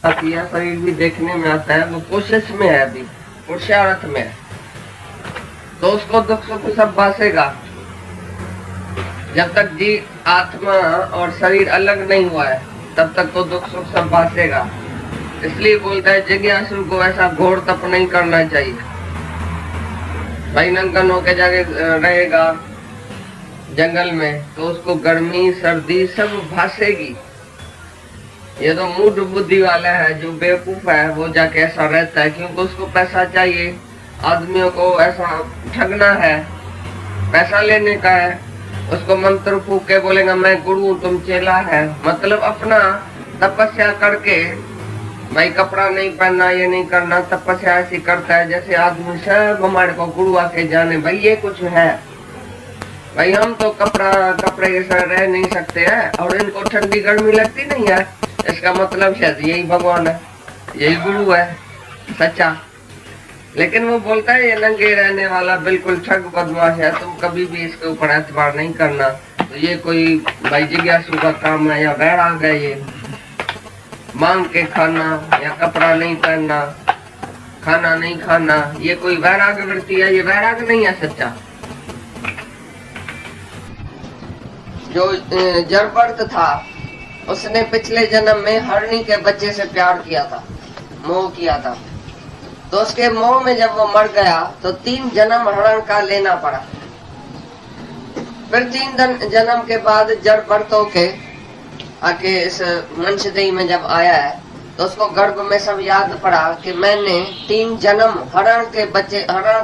यह शरीर भी देखने में आता है, वो कोशिश में है, अभी पुरुषार्थ में है, तो उसको दुख सुख सब बासेगा। जब तक जी आत्मा और शरीर अलग नहीं हुआ है तब तक तो दुख सुख सब बासेगा। इसलिए बोलता है जिज्ञासु को ऐसा घोर तप नहीं करना चाहिए। भाई नंगन होके जाके रहेगा जंगल में तो उसको गर्मी सर्दी सब भासेगी। ये तो मूढ़ बुद्धि वाला है, जो बेवकूफ है वो जाके ऐसा रहता है, क्योंकि उसको पैसा चाहिए। आदमियों को ऐसा ठगना है, पैसा लेने का है। उसको मंत्र फूक के बोलेगा मैं गुरु तुम चेला है, मतलब अपना तपस्या करके भाई कपड़ा नहीं पहनना, ये नहीं करना, तपस्या ऐसी करता है जैसे आदमी सब हमारे को गुरु आके जाने भाई ये कुछ है। भाई हम तो कपड़े के साथ रह नहीं सकते हैं और इनको ठंडी गर्मी लगती नहीं है, इसका मतलब शायद यही भगवान है, यही गुरु है सच्चा। लेकिन वो बोलता है ये नंगे रहने वाला बिल्कुल ठग बदमाश है, तुम कभी भी इसके ऊपर एतबार नहीं करना। तो ये कोई भाई जिज्ञासु का काम है या वैराग है, ये मांग के खाना या कपड़ा नहीं पहनना, खाना नहीं खाना, ये कोई वैराग वृत्ति है, ये वैराग नहीं है सच्चा। जो जरबर्त था उसने पिछले जन्म में हरणी के बच्चे से प्यार किया था, मोह किया था, तो उसके मोह में जब वो मर गया तो 3 जन्म हरण का लेना पड़ा। फिर 3 जन्म के बाद जरबर्त होके आके इस मनुष्य देह में जब आया है तो उसको गर्भ में सब याद पड़ा कि मैंने 3 जन्म हरण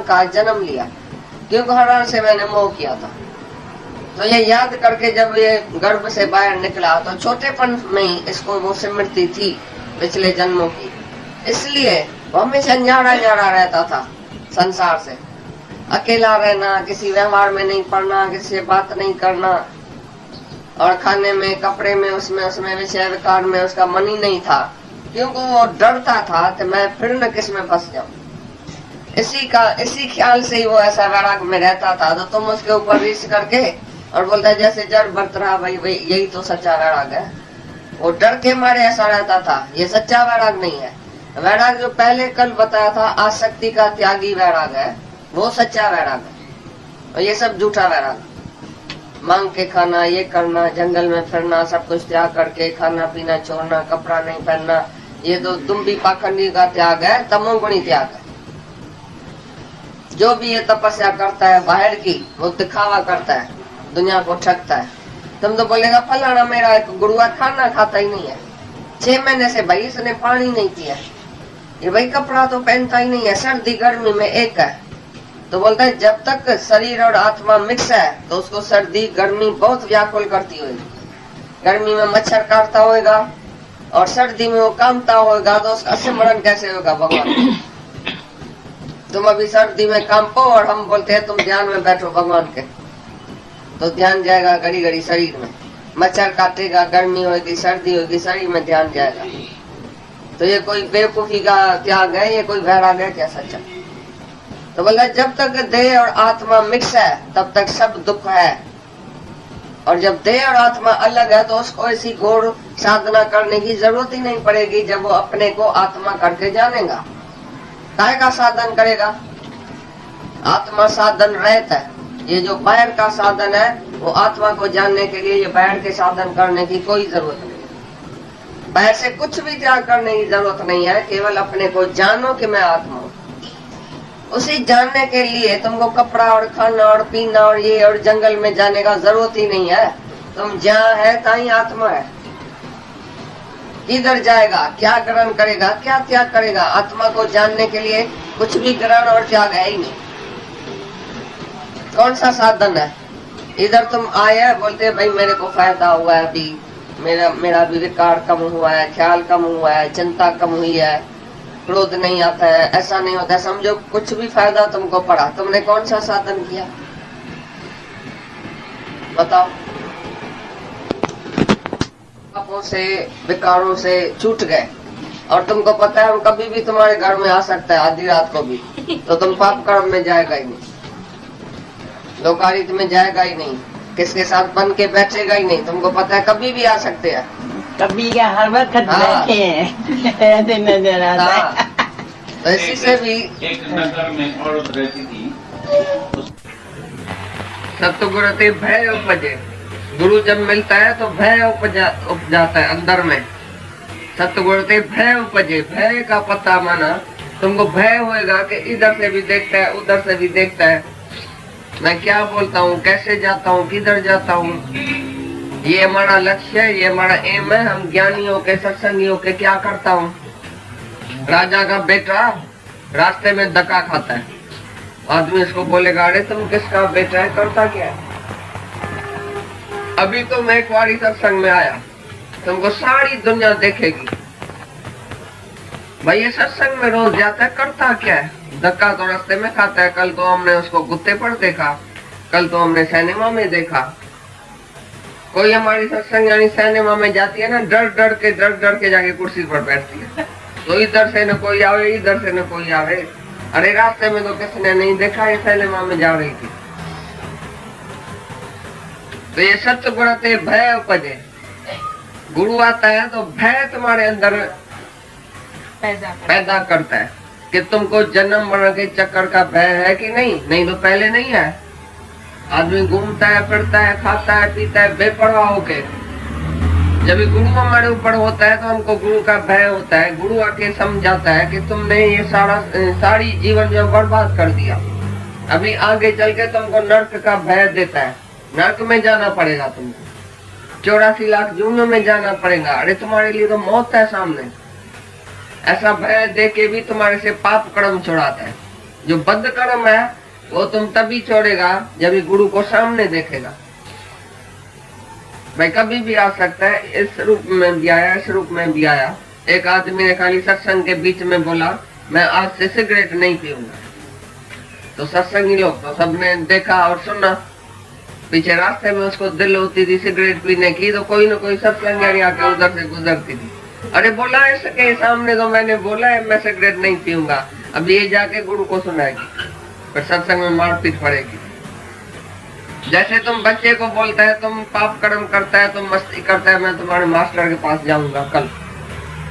का जन्म लिया, क्योंकि हरण से मैंने मोह किया था। तो ये याद करके जब ये गर्भ से बाहर निकला तो छोटेपन में ही इसको वो स्मृति थी पिछले जन्मों की, इसलिए वो हमेशा न्यारा रहता था संसार से। अकेला रहना, किसी व्यवहार में नहीं पड़ना, किसी से बात नहीं करना, और खाने में कपड़े में उसमें विषय विकार में उसका मन ही नहीं था, क्योंकि वो डरता था कि मैं फिर न किस में फंस जाऊं। इसी ख्याल से ही वो ऐसा वैराग में रहता था। तो तुम उसके ऊपर रीस करके और बोलता है जैसे जड़ बरत रहा, भाई यही तो सच्चा वैराग है। वो डर के मारे ऐसा रहता था, ये सच्चा वैराग नहीं है। वैराग जो पहले कल बताया था आसक्ति का त्यागी वैराग है, वो सच्चा वैराग है। और ये सब झूठा वैराग, मांग के खाना, ये करना, जंगल में फिरना, सब कुछ त्याग करके खाना पीना छोड़ना, कपड़ा नहीं पहनना, ये तो दुम्बी पाखंडी का त्याग है, तमोगुणी त्याग है। जो भी ये तपस्या करता है बाहर की, वो दिखावा करता है, दुनिया को ठगता है। तुम तो बोलेगा फलाना मेरा एक गुरु खाना खाता ही नहीं है, 6 महीने से भाई इसने पानी नहीं पिया, ये भाई कपड़ा तो पहनता ही नहीं है, सर्दी गर्मी में एक है। तो बोलता है जब तक शरीर और आत्मा मिक्स है तो उसको सर्दी गर्मी बहुत व्याकुल करती होगी। गर्मी में मच्छर काटता होगा और सर्दी में वो कामता होगा, तो उसका सिमरन कैसे होगा भगवान। तुम अभी सर्दी में कांपो और हम बोलते हैं तुम ध्यान में बैठो भगवान के, तो ध्यान जाएगा घड़ी घड़ी शरीर में। मच्छर काटेगा, गर्मी होगी, सर्दी होगी, शरीर में ध्यान जाएगा। तो ये कोई बेवकूफी का त्याग है, ये कोई वैराग है क्या सच्चा? तो बोला जब तक देह और आत्मा मिक्स है तब तक सब दुख है, और जब देह और आत्मा अलग है तो उसको ऐसी घोर साधना करने की जरूरत ही नहीं पड़ेगी। जब वो अपने को आत्मा करके जानेगा, काय का साधन करेगा? आत्मा साधन रहता है। ये जो बाहर का साधन है वो आत्मा को जानने के लिए, ये बाहर के साधन करने की कोई जरूरत नहीं। बाहर से कुछ भी त्याग करने की जरूरत नहीं है, केवल अपने को जानो कि मैं आत्मा हूँ। उसी जानने के लिए तुमको कपड़ा और खाना और पीना और ये और जंगल में जाने का जरूरत ही नहीं है। तुम जहाँ है ताई आत्मा है। किधर जाएगा, क्या ग्रहण करेगा, क्या त्याग करेगा? आत्मा को जानने के लिए कुछ भी ग्रहण और त्याग है ही नहीं। कौन सा साधन है? इधर तुम आए बोलते भाई मेरे को फायदा हुआ है, अभी मेरा भी विकार कम हुआ है, ख्याल कम हुआ है, चिंता कम हुई है, क्रोध नहीं आता है, ऐसा नहीं होता है। समझो कुछ भी फायदा तुमको पड़ा, तुमने कौन सा साधन किया बताओ? पापों से विकारों से छूट गए, और तुमको पता है हम कभी भी तुम्हारे घर में आ सकता है, आधी रात को भी, तो तुम पाप कर्म में जाएगा ही नहीं, लोकारित में जाएगा ही नहीं, किसके साथ बन के बैठेगा ही नहीं। तुमको पता है कभी भी आ सकते हैं, कभी क्या हर वक्त बैठे हैं ऐसे नजर आता है। तो इसी से भी एक नगर में औरत रहती थी। सतगुरु भय उपजे। गुरु जब मिलता है तो भय उपज जाता है अंदर में। सतगुरु भय उपजे, भय का पता माना तुमको भय होएगा कि इधर से भी देखता है उधर से भी देखता है, मैं क्या बोलता हूँ, कैसे जाता हूँ, किधर जाता हूँ। ये हमारा लक्ष्य है, ये हमारा एम है। हम ज्ञानियों के सत्संगियों के क्या करता हूँ। राजा का बेटा रास्ते में धक्का खाता है, आदमी इसको बोलेगा अरे तुम किसका बेटा है, करता क्या है। अभी तो मैं एक बारी सत्संग में आया, तुमको सारी दुनिया देखेगी। भाई ये सत्संग में रोज जाता है, करता क्या है, धक्का तो रास्ते में खाता है। कल तो हमने उसको कुत्ते पर देखा, कल तो हमने सिनेमा में देखा। कोई हमारी सत्संग यानी सिनेमा में जाती है ना, डर डर के जाके कुर्सी पर बैठती है। तो इधर से न कोई आवे, इधर से न कोई आवे। अरे रास्ते में तो किसने नहीं देखा, ये सिनेमा में जा रही थी। तो ये सतगुरु ते भय उपजे। गुरु आता है तो भय तुम्हारे अंदर पैदा करता है कि तुमको जन्म मरण के चक्कर का भय है कि नहीं। नहीं तो पहले नहीं है। आदमी घूमता है, फिरता है, खाता है, पीता है बेपरवाह होके। जब गुरु हमारे ऊपर होता है तो हमको गुरु का भय होता है। गुरु आके समझाता है कि तुमने ये सारी जीवन जो बर्बाद कर दिया, अभी आगे चल के तुमको नर्क का भय देता है। नर्क में जाना पड़ेगा तुमको, 84 लाख जूनों में जाना पड़ेगा। अरे तुम्हारे लिए तो मौत है सामने। ऐसा भय दे के भी तुम्हारे से पाप कर्म छोड़ाता है। जो बद कर्म है वो तुम तभी छोड़ेगा जब ये गुरु को सामने देखेगा। भाई कभी भी आ सकता है, इस रूप में भी आया, इस रूप में भी आया। एक आदमी ने खाली सत्संग के बीच में बोला मैं आज से सिगरेट नहीं पीऊंगा। तो सत्संगी लोग तो सबने देखा और सुना। पीछे रास्ते में उसको दिल होती थी सिगरेट पीने की, तो कोई ना कोई सत्संगी आके उधर से गुजरती थी। अरे बोला है इसके सामने तो मैंने बोला है मैं सिगरेट नहीं पीऊंगा। अब ये जाके गुरु को सुनाएगी, फिर सत्संग में मारपीट पड़ेगी। जैसे तुम बच्चे को बोलता है तुम पाप कर्म करता है, तुम मस्ती करता है, मैं तुम्हारे मास्टर के पास जाऊंगा, कल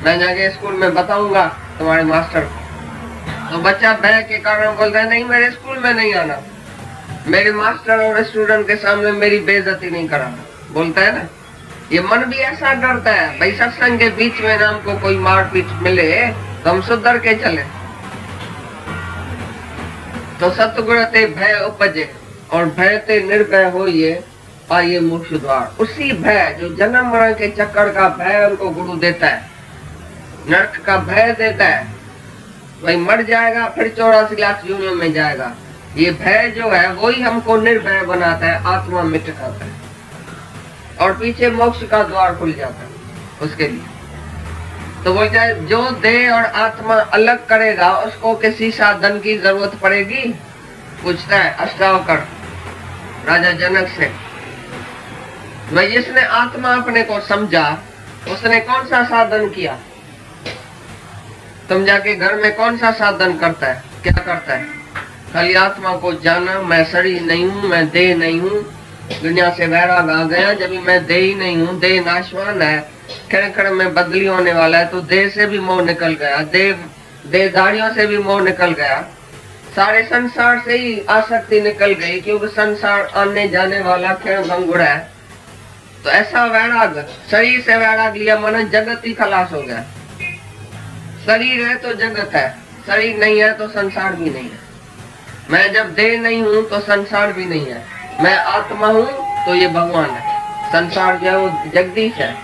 मैं जाके स्कूल में बताऊंगा तुम्हारे मास्टर को। तो बच्चा भय के कारण बोलता है नहीं मेरे स्कूल में नहीं आना, मेरे मास्टर और स्टूडेंट के सामने मेरी बेइज्जती नहीं कराना, बोलता है ना। ये मन भी ऐसा डरता है। भाई सत्संग के बीच में ना हमको कोई मारपीट मिले तो हम सुधर के चले। तो सतगुरु ते भय उपजे और भय ते निर्भय होइए पाइए मोक्ष द्वार। उसी भय जो जन्म मरण के चक्कर का भय उनको गुरु देता है, नरक का भय देता है। वही मर जाएगा फिर 84 लाख जूनों में जाएगा। ये भय जो है वही हमको निर्भय बनाता है, आत्मा मिटाता है और पीछे मोक्ष का द्वार खुल जाता है उसके लिए। तो बोलता है जो देह और आत्मा अलग करेगा उसको किसी साधन की जरूरत पड़ेगी। पूछता है अष्टावकर राजा जनक से, भाई जिसने आत्मा अपने को समझा उसने कौन सा साधन किया। तुम जाके घर में कौन सा साधन करता है, क्या करता है। खाली आत्मा को जाना, मैं शरीर नहीं हूँ, मैं देह नहीं हूँ। दुनिया से वैराग आ गया जब मैं देह ही नहीं हूँ, देह नाशवान है, क्षण क्षण में बदली होने वाला है। तो देह से भी मोह निकल गया, देहधारियों से भी मोह निकल गया, सारे संसार से ही आसक्ति निकल गई, क्योंकि संसार आने जाने वाला क्षण भंगुर है। तो ऐसा वैराग, शरीर से वैराग लिया माना जगत ही खलास हो गया। शरीर है तो जगत है, शरीर नहीं है तो संसार भी नहीं है। मैं जब देह नहीं हूँ तो संसार भी नहीं है, मैं आत्मा हूँ तो ये भगवान है। संसार जो है वो जगदीश है,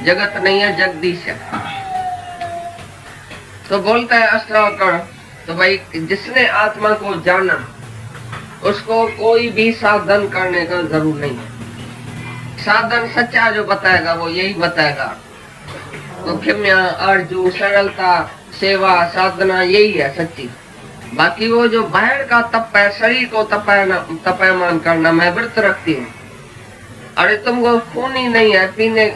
जगत नहीं है, जगदीश है। तो बोलता है अष्टावकर, तो भाई जिसने आत्मा को जाना उसको कोई भी साधन करने का जरूर नहीं है। साधन सच्चा जो बताएगा वो यही बताएगा। तो क्षम्या, आरजू, सरलता, सेवा, साधना यही है सच्ची। बाकी वो जो बाहर का तप है, शरीर को तपायमान करना, मैं व्रत रखती हूँ। अरे तुमको खून ही नहीं है, पीने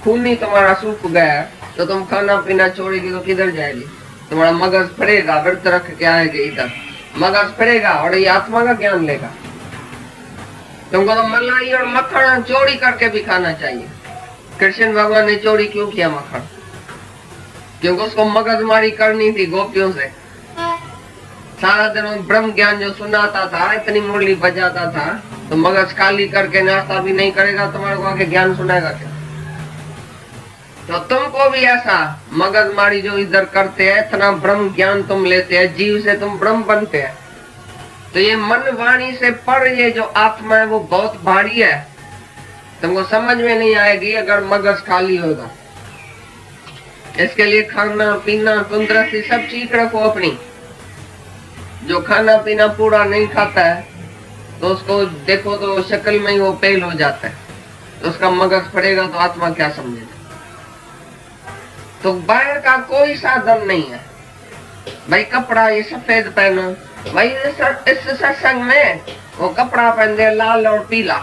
खून ही तुम्हारा सूख गया है तो तुम खाना पीना छोड़ेगी तो किधर जाएगी। तुम्हारा मगज फरेगा, व्रत रख के आएगी इधर, मगज फरेगा और ये आत्मा का ज्ञान लेगा। तुमको तो मलाई और मक्खन चोरी करके भी खाना चाहिए, कृष्ण भगवान ने चोरी क्यों किया मक्खन? क्योंकि उसको मगजमारी करनी थी गोपियों से। सारा दिन वो ब्रह्म ज्ञान जो सुनाता था, इतनी मुरली बजाता था, तो मगज खाली करके नाश्ता भी नहीं करेगा, तुम्हारे को आके ज्ञान सुनाएगा क्या? तो तुमको भी ऐसा मगजमारी जो इधर करते हैं, इतना ब्रह्म ज्ञान तुम लेते हैं, जीव से तुम ब्रह्म बनते हैं, तो ये मन वाणी से पर ये जो आत्मा है वो बहुत भारी है, तुमको समझ में नहीं आएगी अगर मगज खाली होगा। इसके लिए खाना पीना तंदुरुस्ती सब ठीक रखो अपनी। जो खाना पीना पूरा नहीं खाता है तो उसको देखो तो शक्ल में ही वो फेल हो जाता है, तो उसका मगज पड़ेगा तो आत्मा क्या समझेगा। तो बाहर का कोई साधन नहीं है भाई। कपड़ा ये सफेद पहनो भाई, इस सत्संग में वो कपड़ा पहन दे लाल और पीला,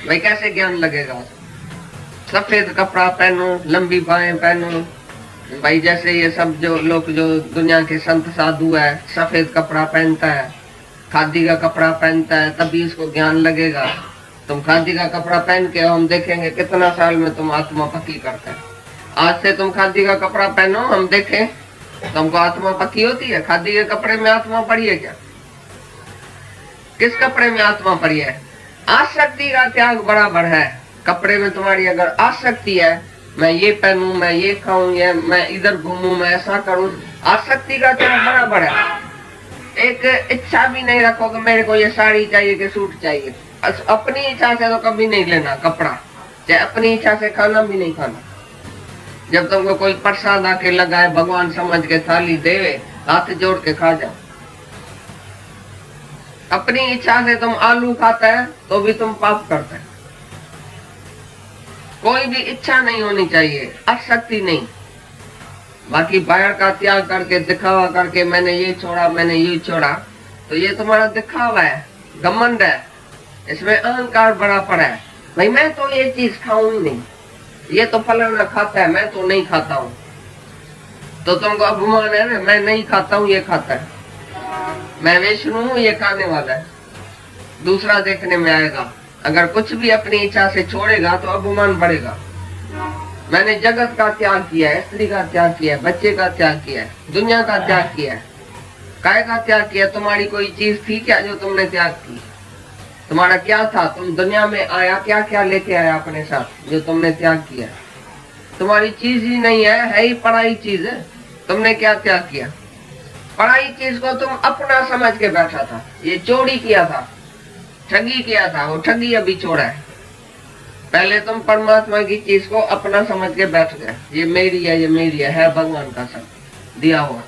भाई कैसे ज्ञान लगेगा? सफेद कपड़ा पहनो, लंबी बाहें पहनो भाई, जैसे ये सब जो लोग जो दुनिया के संत साधु है, सफेद कपड़ा पहनता है, खादी का कपड़ा पहनता है, तभी इसको ज्ञान लगेगा। तुम खादी का कपड़ा पहन के हम देखेंगे कितना साल में तुम आत्मा पक्की करते हैं। आज से तुम खादी का कपड़ा पहनो, हम देखें तुमको आत्मा पक्की होती है? खादी के कपड़े में आत्मा पड़ी है क्या? किस कपड़े में आत्मा पड़ी है? आसक्ति का त्याग बराबर है। कपड़े में तुम्हारी अगर आसक्ति है, मैं ये पहनूं, मैं ये खाऊं, या मैं इधर घूमूं, मैं ऐसा करूं, आसक्ति का त्याग बराबर है। एक इच्छा भी नहीं रखो कि मेरे को ये साड़ी चाहिए कि सूट चाहिए। अपनी इच्छा से तो कभी नहीं लेना कपड़ा, चाहे अपनी इच्छा से खाना भी नहीं खाना। जब तुमको कोई प्रसाद आके लगाए, भगवान समझ के थाली देवे, हाथ जोड़ के खा जाओ। अपनी इच्छा से तुम आलू खाता है तो भी तुम पाप करते हैं। कोई भी इच्छा नहीं होनी चाहिए, आसक्ति नहीं। बाकी बाहर का त्याग करके दिखावा करके मैंने ये छोड़ा, मैंने ये छोड़ा, तो ये तुम्हारा दिखावा है, घमंड है, इसमें अहंकार बड़ा पड़ा है। भाई मैं तो ये चीज खाऊं ही नहीं, ये तो फलाना खाता है, मैं तो नहीं खाता हूँ, तो तुमको अभिमान है ना, मैं नहीं खाता हूँ, ये खाता है, मैं वैष्णु हूँ, ये खाने वाला है। दूसरा देखने में आएगा। अगर कुछ भी अपनी इच्छा से छोड़ेगा तो अभिमान बढ़ेगा। मैंने जगत का त्याग किया है, स्त्री का त्याग किया है, बच्चे का त्याग किया है, दुनिया का त्याग किया है। काय का त्याग किया? तुम्हारी कोई चीज थी क्या जो तुमने त्याग की? तुम्हारा क्या था? तुम दुनिया में आया, क्या क्या लेके आया अपने साथ जो तुमने त्याग किया? तुम्हारी चीज ही नहीं है ही पढ़ाई चीज है। तुमने क्या त्याग किया? पढ़ाई चीज को तुम अपना समझ के बैठा था, ये चोरी किया था, ठगी किया था, वो ठगी अभी छोड़ा है। पहले तुम परमात्मा की चीज को अपना समझ के बैठ गए, ये मेरी है, ये मेरी है भगवान का सब दिया हुआ।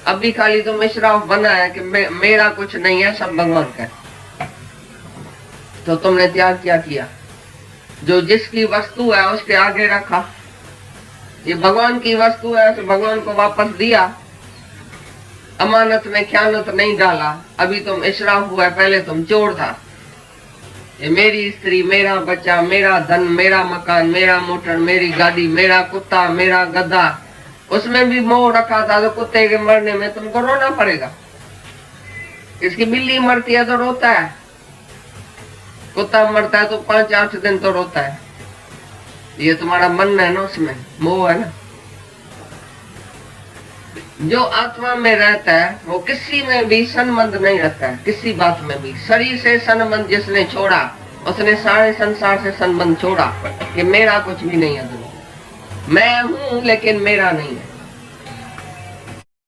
अभी खाली तुम इशराफ बना है कि मेरा कुछ नहीं है, सब भगवान का। तो तुमने त्याग क्या किया? जो जिसकी वस्तु है उसके आगे रखा। ये भगवान की वस्तु है तो भगवान को वापस दिया, अमानत में ख्यानत नहीं डाला। अभी तुम इशराफ हुआ, पहले तुम चोर था। ये मेरी स्त्री, मेरा बच्चा, मेरा धन, मेरा मकान, मेरा मोटर, मेरी गाड़ी, मेरा कुत्ता, मेरा गधा, उसमें भी मोह रखा था। तो कुत्ते के मरने में तुमको रोना पड़ेगा। इसकी बिल्ली मरती है तो रोता है, कुत्ता मरता है तो 5-8 दिन तो रोता है। ये तुम्हारा मन है ना, उसमें मोह है ना। जो आत्मा में रहता है वो किसी में भी संबंध नहीं रखता है, किसी बात में भी। शरीर से संबंध जिसने छोड़ा उसने सारे संसार से संबंध छोड़ा कि मेरा कुछ भी नहीं है। मैं हूं लेकिन मेरा नहीं है।